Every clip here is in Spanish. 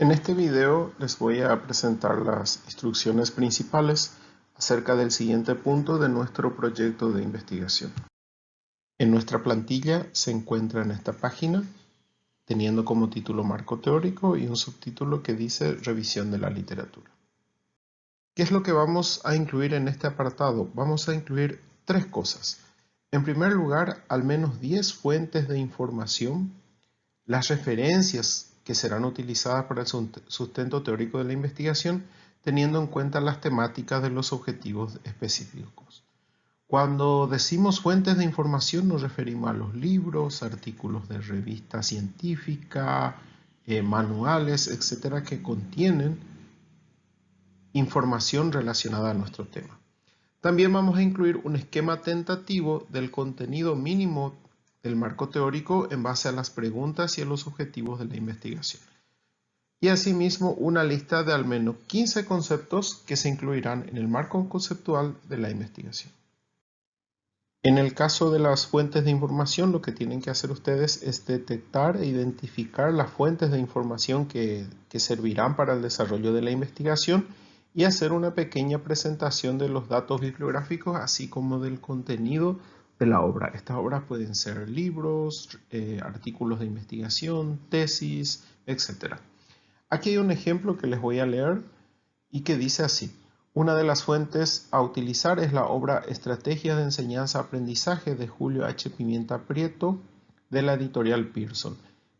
En este video les voy a presentar las instrucciones principales acerca del siguiente punto de nuestro proyecto de investigación. En nuestra plantilla se encuentra en esta página, teniendo como título Marco Teórico y un subtítulo que dice Revisión de la literatura. ¿Qué es lo que vamos a incluir en este apartado? Vamos a incluir tres cosas. En primer lugar, al menos 10 fuentes de información, las referencias que serán utilizadas para el sustento teórico de la investigación, teniendo en cuenta las temáticas de los objetivos específicos. Cuando decimos fuentes de información nos referimos a los libros, artículos de revista científica, manuales, etcétera, que contienen información relacionada a nuestro tema. También vamos a incluir un esquema tentativo del contenido mínimo del marco teórico en base a las preguntas y a los objetivos de la investigación. Y asimismo una lista de al menos 15 conceptos que se incluirán en el marco conceptual de la investigación. En el caso de las fuentes de información, lo que tienen que hacer ustedes es detectar e identificar las fuentes de información que servirán para el desarrollo de la investigación y hacer una pequeña presentación de los datos bibliográficos, así como del contenido de la obra. Estas obras pueden ser libros, artículos de investigación, tesis, etc. Aquí hay un ejemplo que les voy a leer y que dice así. Una de las fuentes a utilizar es la obra Estrategias de Enseñanza-Aprendizaje de Julio H. Pimienta Prieto de la editorial Pearson.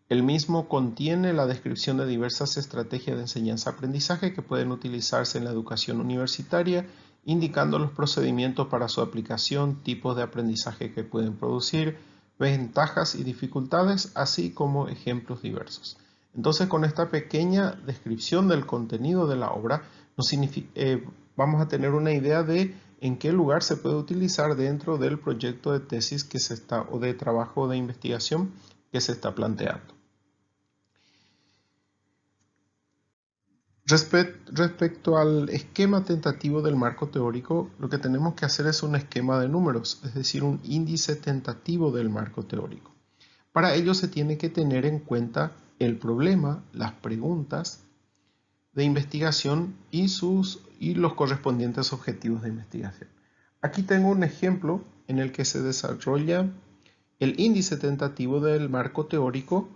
El mismo contiene la descripción de diversas estrategias de enseñanza-aprendizaje que pueden utilizarse en la educación universitaria, indicando los procedimientos para su aplicación, tipos de aprendizaje que pueden producir, ventajas y dificultades, así como ejemplos diversos. Entonces, con esta pequeña descripción del contenido de la obra, vamos a tener una idea de en qué lugar se puede utilizar dentro del proyecto de tesis o de trabajo de investigación que se está planteando. Respecto al esquema tentativo del marco teórico, lo que tenemos que hacer es un esquema de números, es decir, un índice tentativo del marco teórico. Para ello se tiene que tener en cuenta el problema, las preguntas de investigación y los correspondientes objetivos de investigación. Aquí tengo un ejemplo en el que se desarrolla el índice tentativo del marco teórico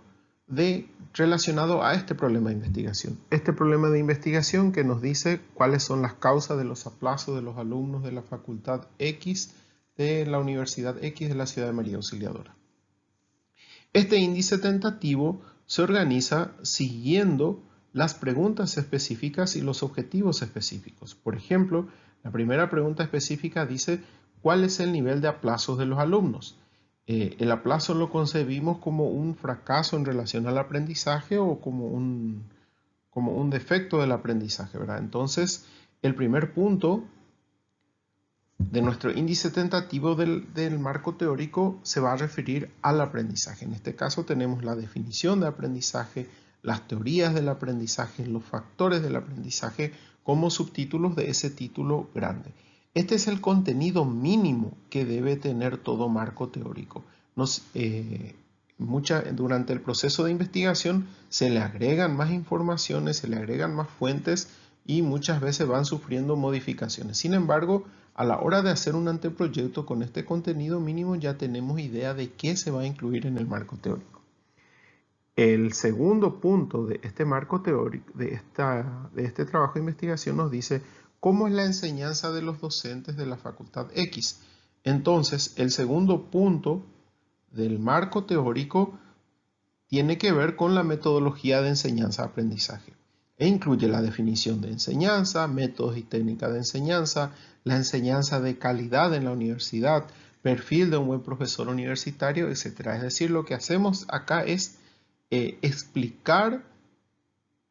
relacionado a este problema de investigación. Este problema de investigación que nos dice cuáles son las causas de los aplazos de los alumnos de la facultad X de la Universidad X de la ciudad de María Auxiliadora. Este índice tentativo se organiza siguiendo las preguntas específicas y los objetivos específicos. Por ejemplo, la primera pregunta específica dice ¿cuál es el nivel de aplazos de los alumnos? El aplazo lo concebimos como un fracaso en relación al aprendizaje o como un defecto del aprendizaje, ¿verdad? Entonces, el primer punto de nuestro índice tentativo del marco teórico se va a referir al aprendizaje. En este caso tenemos la definición de aprendizaje, las teorías del aprendizaje, los factores del aprendizaje como subtítulos de ese título grande. Este es el contenido mínimo que debe tener todo marco teórico. Durante el proceso de investigación se le agregan más informaciones, se le agregan más fuentes y muchas veces van sufriendo modificaciones. Sin embargo, a la hora de hacer un anteproyecto con este contenido mínimo ya tenemos idea de qué se va a incluir en el marco teórico. El segundo punto de este marco teórico, de este trabajo de investigación nos dice cómo es la enseñanza de los docentes de la facultad X. Entonces, el segundo punto del marco teórico tiene que ver con la metodología de enseñanza-aprendizaje e incluye la definición de enseñanza, métodos y técnicas de enseñanza, la enseñanza de calidad en la universidad, perfil de un buen profesor universitario, etc. Es decir, lo que hacemos acá es explicar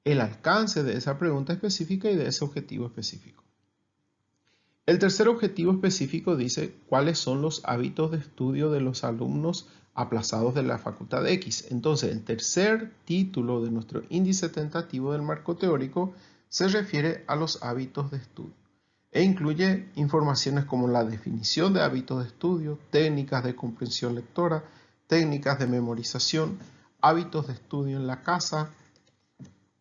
el alcance de esa pregunta específica y de ese objetivo específico. El tercer objetivo específico dice cuáles son los hábitos de estudio de los alumnos aplazados de la facultad X. Entonces, el tercer título de nuestro índice tentativo del marco teórico se refiere a los hábitos de estudio e incluye informaciones como la definición de hábitos de estudio, técnicas de comprensión lectora, técnicas de memorización, hábitos de estudio en la casa,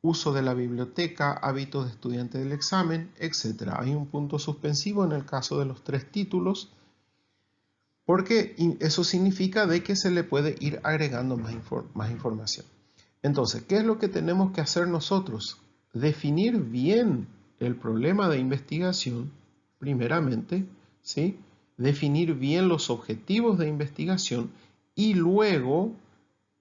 uso de la biblioteca, hábitos de estudiante del examen, etc. Hay un punto suspensivo en el caso de los 3 títulos, porque eso significa de que se le puede ir agregando más información. Entonces, ¿qué es lo que tenemos que hacer nosotros? Definir bien el problema de investigación, primeramente, ¿sí? Definir bien los objetivos de investigación y luego,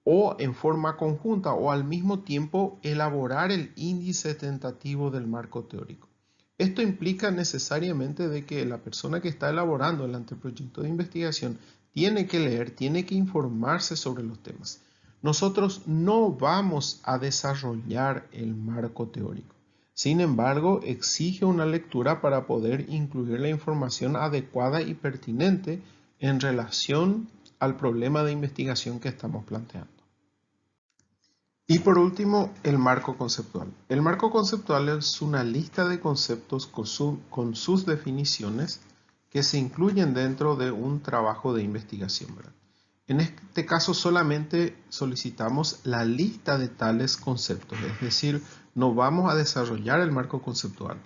o en forma conjunta o al mismo tiempo, elaborar el índice tentativo del marco teórico. Esto implica necesariamente de que la persona que está elaborando el anteproyecto de investigación tiene que leer, tiene que informarse sobre los temas. Nosotros no vamos a desarrollar el marco teórico. Sin embargo, exige una lectura para poder incluir la información adecuada y pertinente en relación al problema de investigación que estamos planteando. Y por último, el marco conceptual. El marco conceptual es una lista de conceptos con sus definiciones que se incluyen dentro de un trabajo de investigación, ¿verdad? En este caso solamente solicitamos la lista de tales conceptos, es decir, no vamos a desarrollar el marco conceptual.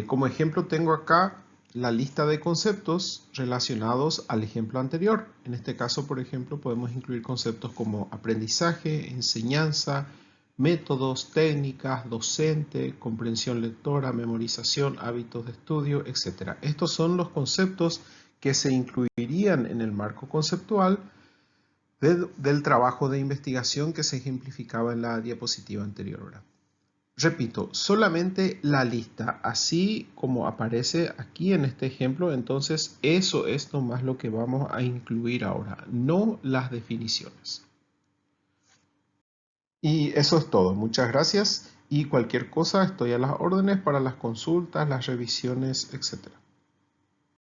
Como ejemplo tengo acá la lista de conceptos relacionados al ejemplo anterior. En este caso, por ejemplo, podemos incluir conceptos como aprendizaje, enseñanza, métodos, técnicas, docente, comprensión lectora, memorización, hábitos de estudio, etc. Estos son los conceptos que se incluirían en el marco conceptual del trabajo de investigación que se ejemplificaba en la diapositiva anterior, ¿verdad? Repito, solamente la lista, así como aparece aquí en este ejemplo, entonces eso es nomás lo que vamos a incluir ahora, no las definiciones. Y eso es todo, muchas gracias y cualquier cosa estoy a las órdenes para las consultas, las revisiones, etc.